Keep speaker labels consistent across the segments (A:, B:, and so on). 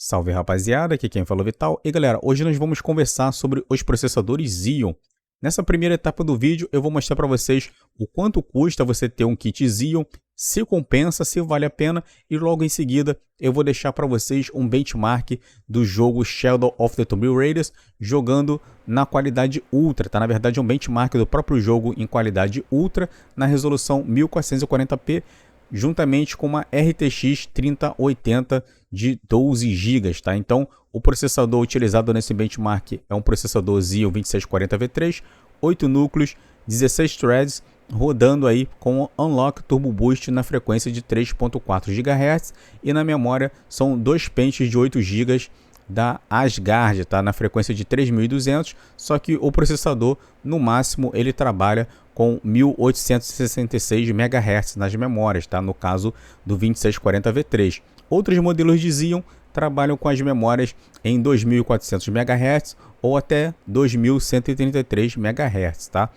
A: Salve rapaziada, aqui quem fala é o Vital. E galera, hoje nós vamos conversar sobre os processadores Xeon. Nessa primeira etapa do vídeo eu vou mostrar para vocês o quanto custa você ter um kit Xeon, se compensa, se vale a pena, e logo em seguida eu vou deixar para vocês um benchmark do jogo Shadow of the Tomb Raiders jogando na qualidade Ultra, tá? Na verdade é um benchmark do próprio jogo em qualidade Ultra na resolução 1440p, juntamente com uma RTX 3080 de 12 GB, tá? Então, o processador utilizado nesse benchmark é um processador Xeon 2640V3, 8 núcleos, 16 threads, rodando aí com Unlock Turbo Boost na frequência de 3.4 GHz e na memória são dois pentes de 8 GB da Asgard, tá? Na frequência de 3200, só que o processador no máximo ele trabalha com 1866 MHz nas memórias, tá? No caso do 2640V3. Outros modelos de Xeon trabalham com as memórias em 2400 MHz ou até 2133 MHz, tá?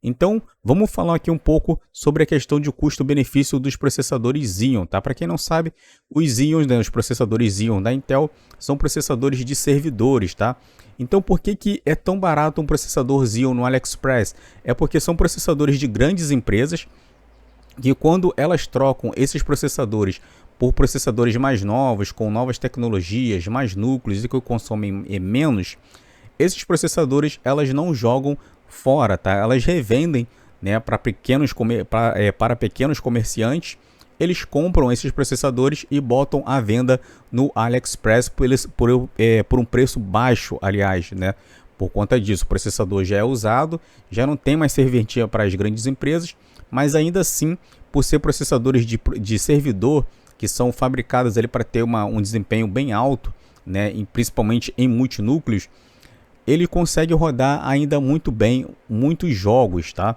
A: Então, vamos falar aqui um pouco sobre a questão de custo-benefício dos processadores Xeon, tá? Para quem não sabe, os Xeons, né, os processadores Xeon da Intel, são processadores de servidores, tá? Então, por que é tão barato um processador Xeon no AliExpress? É porque são processadores de grandes empresas que, quando elas trocam esses processadores por processadores mais novos, com novas tecnologias, mais núcleos e que consomem menos, esses processadores elas não jogam fora, tá? Elas revendem, né, para pequenos comerciantes. Eles compram esses processadores e botam à venda no AliExpress por um preço baixo, aliás, né? Por conta disso, o processador já é usado, já não tem mais serventia para as grandes empresas, mas ainda assim, por ser processadores de servidor, que são fabricados ali para ter um desempenho bem alto, né, principalmente em multinúcleos, ele consegue rodar ainda muito bem muitos jogos, tá?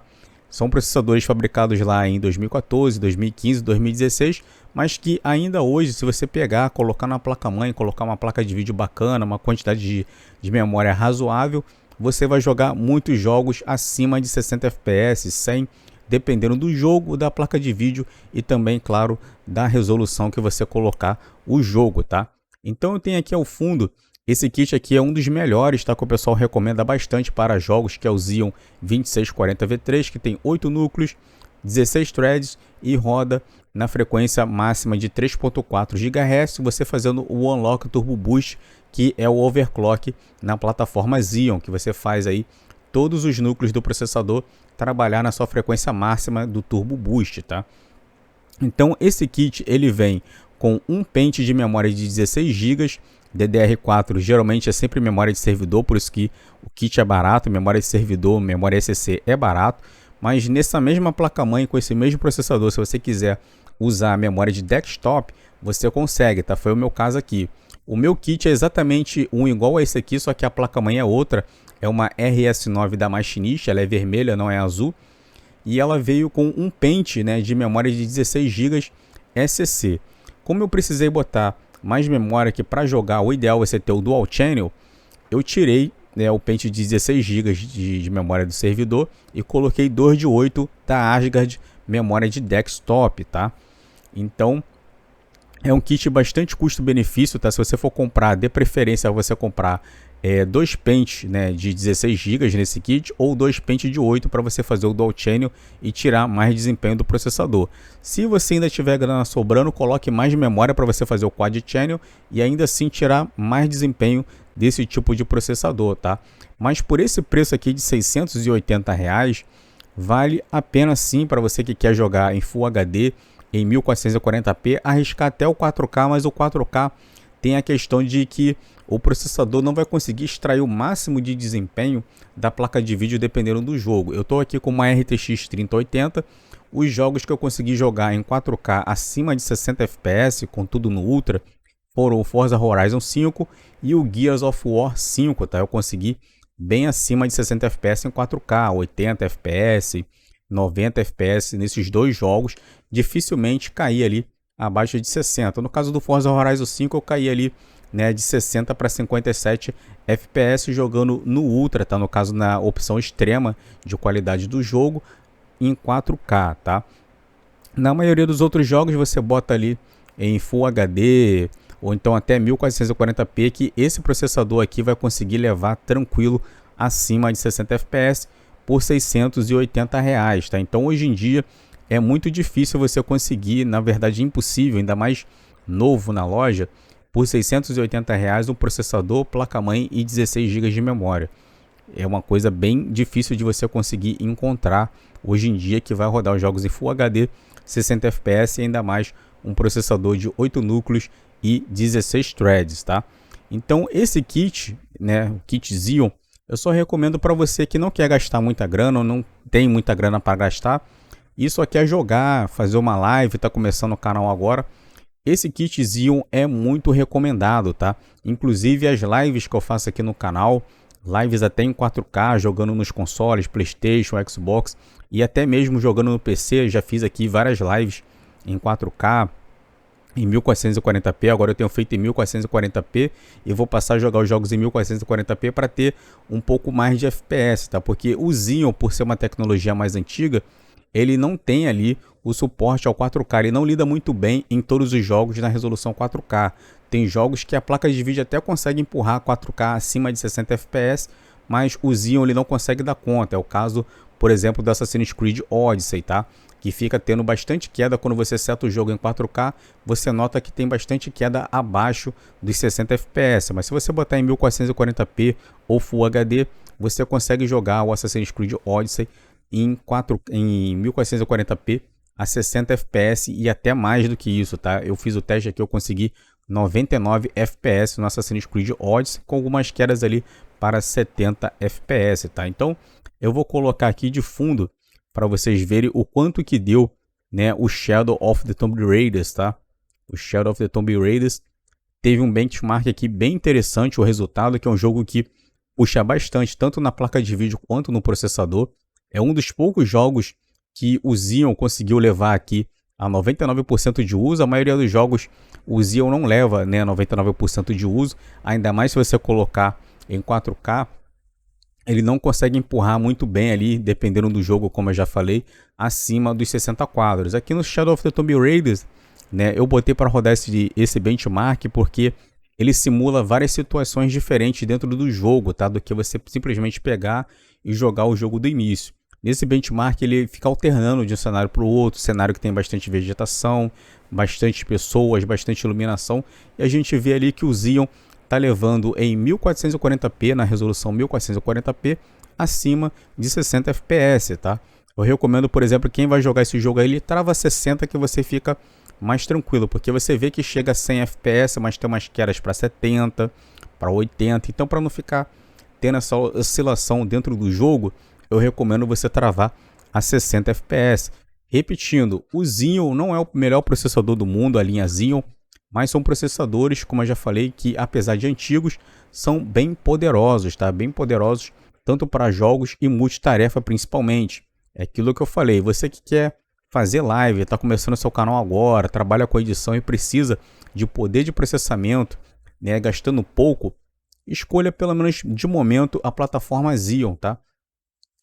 A: São processadores fabricados lá em 2014, 2015, 2016, mas que ainda hoje, se você pegar, colocar na placa-mãe, colocar uma placa de vídeo bacana, uma quantidade de memória razoável, você vai jogar muitos jogos acima de 60 FPS, 100, dependendo do jogo, da placa de vídeo e também, claro, da resolução que você colocar o jogo, tá? Então eu tenho aqui ao fundo, esse kit aqui é um dos melhores, tá? Que o pessoal recomenda bastante para jogos, que é o Xeon 2640V3, que tem 8 núcleos, 16 threads e roda na frequência máxima de 3.4 GHz, você fazendo o Unlock Turbo Boost, que é o overclock na plataforma Xeon, que você faz aí todos os núcleos do processador trabalhar na sua frequência máxima do Turbo Boost, tá? Então esse kit ele vem com um pente de memória de 16 GB, DDR4 geralmente é sempre memória de servidor, por isso que o kit é barato, memória de servidor, memória SSD é barato, mas nessa mesma placa-mãe, com esse mesmo processador, se você quiser usar a memória de desktop, você consegue, tá? Foi o meu caso aqui. O meu kit é exatamente um igual a esse aqui, só que a placa-mãe é outra, é uma RS9 da Machinist, ela é vermelha, não é azul, e ela veio com um pente, né, de memória de 16 GB SSD. Como eu precisei botar mais memória aqui para jogar, o ideal é você ter o Dual Channel, eu tirei, né, o pente de 16 GB de memória do servidor e coloquei 2 de 8 da Asgard, memória de desktop, tá? Então é um kit bastante custo-benefício, tá? Se você for comprar, dê preferência a você comprar dois pentes, né, de 16 GB nesse kit ou dois pentes de 8 para você fazer o Dual Channel e tirar mais desempenho do processador. Se você ainda tiver grana sobrando, coloque mais memória para você fazer o Quad Channel e ainda assim tirar mais desempenho desse tipo de processador, tá? Mas por esse preço aqui de R$680, vale a pena sim para você que quer jogar em Full HD, em 1440p, arriscar até o 4K, mas o 4K tem a questão de que o processador não vai conseguir extrair o máximo de desempenho da placa de vídeo dependendo do jogo. Eu estou aqui com uma RTX 3080, os jogos que eu consegui jogar em 4K acima de 60 FPS, com tudo no Ultra, foram o Forza Horizon 5 e o Gears of War 5, tá? Eu consegui bem acima de 60 FPS em 4K, 80 FPS, 90 FPS nesses dois jogos, dificilmente caí ali abaixo de 60. No caso do Forza Horizon 5 eu caí ali, né, de 60 para 57 FPS jogando no Ultra, tá? No caso na opção extrema de qualidade do jogo em 4K, tá? Na maioria dos outros jogos você bota ali em Full HD ou então até 1440p, que esse processador aqui vai conseguir levar tranquilo acima de 60 fps por R$680, tá? Então hoje em dia é muito difícil você conseguir, na verdade impossível, ainda mais novo na loja, por R$680 um processador, placa-mãe e 16 GB de memória. É uma coisa bem difícil de você conseguir encontrar hoje em dia, que vai rodar os jogos em Full HD, 60 fps e ainda mais um processador de 8 núcleos e 16 threads, tá? Então esse kit, né, o kit Xeon, eu só recomendo para você que não quer gastar muita grana ou não tem muita grana para gastar e só quer jogar, fazer uma live, está começando o canal agora. Esse kit Xeon é muito recomendado, tá? Inclusive as lives que eu faço aqui no canal, lives até em 4K, jogando nos consoles, PlayStation, Xbox e até mesmo jogando no PC, já fiz aqui várias lives em 4K, em 1440p, agora eu tenho feito em 1440p e vou passar a jogar os jogos em 1440p para ter um pouco mais de FPS, tá? Porque o Xeon, por ser uma tecnologia mais antiga, ele não tem ali o suporte ao 4K, ele não lida muito bem em todos os jogos na resolução 4K. Tem jogos que a placa de vídeo até consegue empurrar 4K acima de 60 fps, mas o Xeon ele não consegue dar conta. É o caso, por exemplo, do Assassin's Creed Odyssey, tá? Que fica tendo bastante queda quando você seta o jogo em 4K, você nota que tem bastante queda abaixo dos 60 fps, mas se você botar em 1440p ou Full HD, você consegue jogar o Assassin's Creed Odyssey em 1440p a 60 fps e até mais do que isso, tá? Eu fiz o teste aqui, eu consegui 99 fps no Assassin's Creed Odyssey, com algumas quedas ali para 70 fps, tá? Então, eu vou colocar aqui de fundo para vocês verem o quanto que deu, né, o Shadow of the Tomb Raiders, tá? O Shadow of the Tomb Raiders teve um benchmark aqui bem interessante, o resultado, que é um jogo que puxa bastante, tanto na placa de vídeo quanto no processador. É um dos poucos jogos que o Xeon conseguiu levar aqui a 99% de uso. A maioria dos jogos o Xeon não leva, né, 99% de uso, ainda mais se você colocar em 4K. Ele não consegue empurrar muito bem ali, dependendo do jogo, como eu já falei, acima dos 60 quadros. Aqui no Shadow of the Tomb Raiders, né, eu botei para rodar esse benchmark porque ele simula várias situações diferentes dentro do jogo, tá? Do que você simplesmente pegar e jogar o jogo do início. Nesse benchmark ele fica alternando de um cenário para o outro, cenário que tem bastante vegetação, bastante pessoas, bastante iluminação, e a gente vê ali que o Xeon está levando em 1440p, na resolução 1440p, acima de 60 fps, tá? Eu recomendo, por exemplo, quem vai jogar esse jogo aí, ele trava 60 que você fica mais tranquilo, porque você vê que chega a 100 fps, mas tem umas quedas para 70, para 80, então para não ficar tendo essa oscilação dentro do jogo, eu recomendo você travar a 60 fps. Repetindo, o Xeon não é o melhor processador do mundo, a linha Xeon, mas são processadores, como eu já falei, que apesar de antigos, são bem poderosos, tá? Bem poderosos, tanto para jogos e multitarefa principalmente. É aquilo que eu falei, você que quer fazer live, está começando seu canal agora, trabalha com edição e precisa de poder de processamento, né, gastando pouco, escolha pelo menos de momento a plataforma Xeon, tá?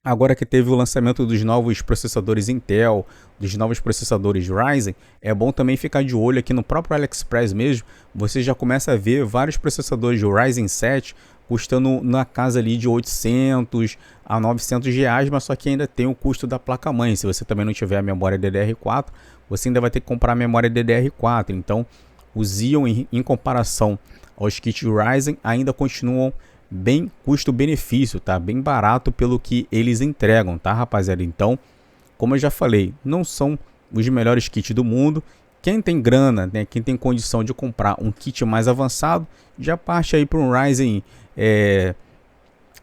A: Agora que teve o lançamento dos novos processadores Intel, dos novos processadores Ryzen, é bom também ficar de olho aqui no próprio AliExpress mesmo. Você já começa a ver vários processadores de Ryzen 7 custando na casa ali de 800 a 900 reais, mas só que ainda tem o custo da placa-mãe. Se você também não tiver a memória DDR4, você ainda vai ter que comprar a memória DDR4. Então, o Xeon, em comparação aos kits Ryzen, ainda continuam bem custo-benefício, tá? Bem barato pelo que eles entregam, tá, rapaziada? Então, como eu já falei, não são os melhores kits do mundo. Quem tem grana, né, quem tem condição de comprar um kit mais avançado, já parte aí para um Ryzen,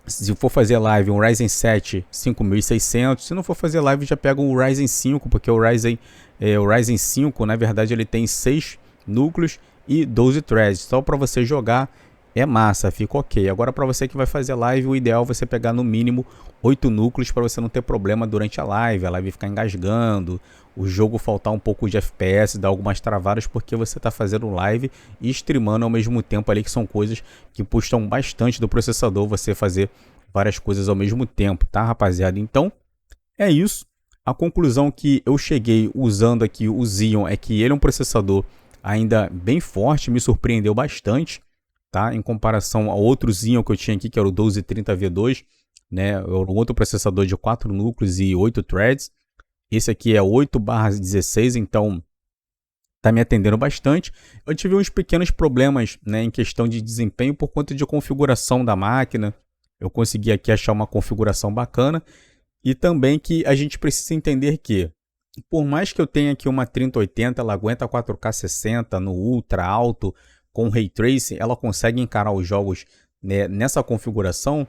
A: se for fazer live, um Ryzen 7 5600. Se não for fazer live, já pega um Ryzen 5, porque o Ryzen 5, na verdade, ele tem 6 núcleos e 12 threads. Só para você jogar é massa, fica ok. Agora, para você que vai fazer live, o ideal é você pegar no mínimo 8 núcleos para você não ter problema durante a live ficar engasgando, o jogo faltar um pouco de FPS, dar algumas travadas, porque você está fazendo live e streamando ao mesmo tempo ali, que são coisas que puxam bastante do processador, você fazer várias coisas ao mesmo tempo, tá, rapaziada? Então, é isso. A conclusão que eu cheguei usando aqui o Xeon é que ele é um processador ainda bem forte, me surpreendeu bastante, tá? Em comparação ao outro Xeon que eu tinha aqui, que era o 1230V2, né? É um outro processador de 4 núcleos e 8 threads. Esse aqui é 8/16, então tá me atendendo bastante. Eu tive uns pequenos problemas, né, em questão de desempenho por conta de configuração da máquina. Eu consegui aqui achar uma configuração bacana. E também que a gente precisa entender que, por mais que eu tenha aqui uma 3080, ela aguenta 4K 60 no ultra alto, com Ray Tracing, ela consegue encarar os jogos, né, nessa configuração.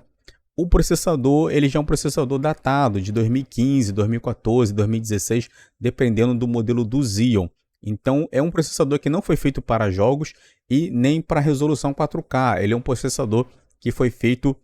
A: O processador, ele já é um processador datado, de 2015, 2014, 2016, dependendo do modelo do Xeon. Então, é um processador que não foi feito para jogos e nem para resolução 4K. Ele é um processador que foi feito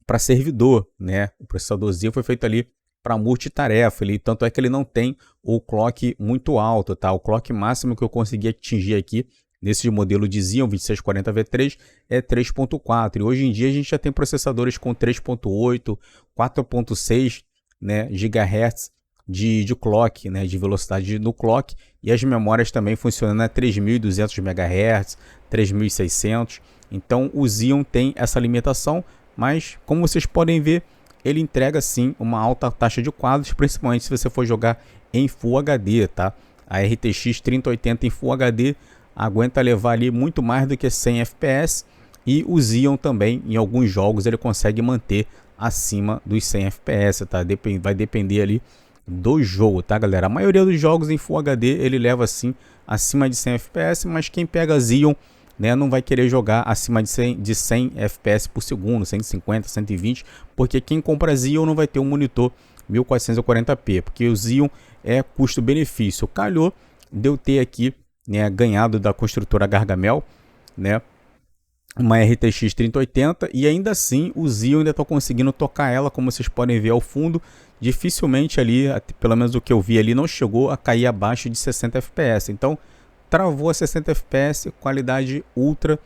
A: para servidor, né? O processador Xeon foi feito ali para multitarefa, tanto é que ele não tem o clock muito alto, tá? O clock máximo que eu consegui atingir aqui nesse modelo de Xeon 2640V3 é 3.4, e hoje em dia a gente já tem processadores com 3.8, 4.6, né, GHz de clock, né, de velocidade no clock, e as memórias também funcionando a 3.200 MHz, 3.600. Então o Xeon tem essa limitação, mas como vocês podem ver, ele entrega sim uma alta taxa de quadros, principalmente se você for jogar em Full HD, tá? A RTX 3080 em Full HD aguenta levar ali muito mais do que 100 FPS, e o Xeon também, em alguns jogos, ele consegue manter acima dos 100 FPS, tá? Vai depender ali do jogo, tá, galera? A maioria dos jogos em Full HD ele leva assim acima de 100 FPS, mas quem pega Xeon, né, não vai querer jogar acima de 100 FPS por segundo, 150, 120, porque quem compra Xeon não vai ter um monitor 1440p, porque o Xeon é custo-benefício. Calhou de eu ter aqui, né, ganhado da construtora Gargamel, né, uma RTX 3080, e ainda assim o Xeon ainda está conseguindo tocar ela, como vocês podem ver ao fundo. Dificilmente ali, pelo menos o que eu vi ali, não chegou a cair abaixo de 60 FPS. Então travou a 60 FPS, qualidade ultra,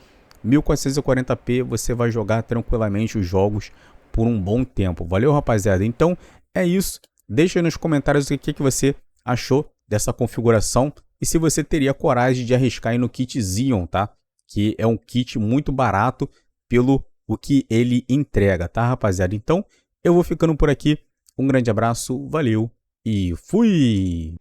A: 1440p, você vai jogar tranquilamente os jogos por um bom tempo. Valeu, rapaziada? Então é isso. Deixa aí nos comentários o que você achou dessa configuração e se você teria coragem de arriscar aí no kit Xeon, tá? Que é um kit muito barato pelo o que ele entrega, tá, rapaziada? Então eu vou ficando por aqui. Um grande abraço, valeu e fui!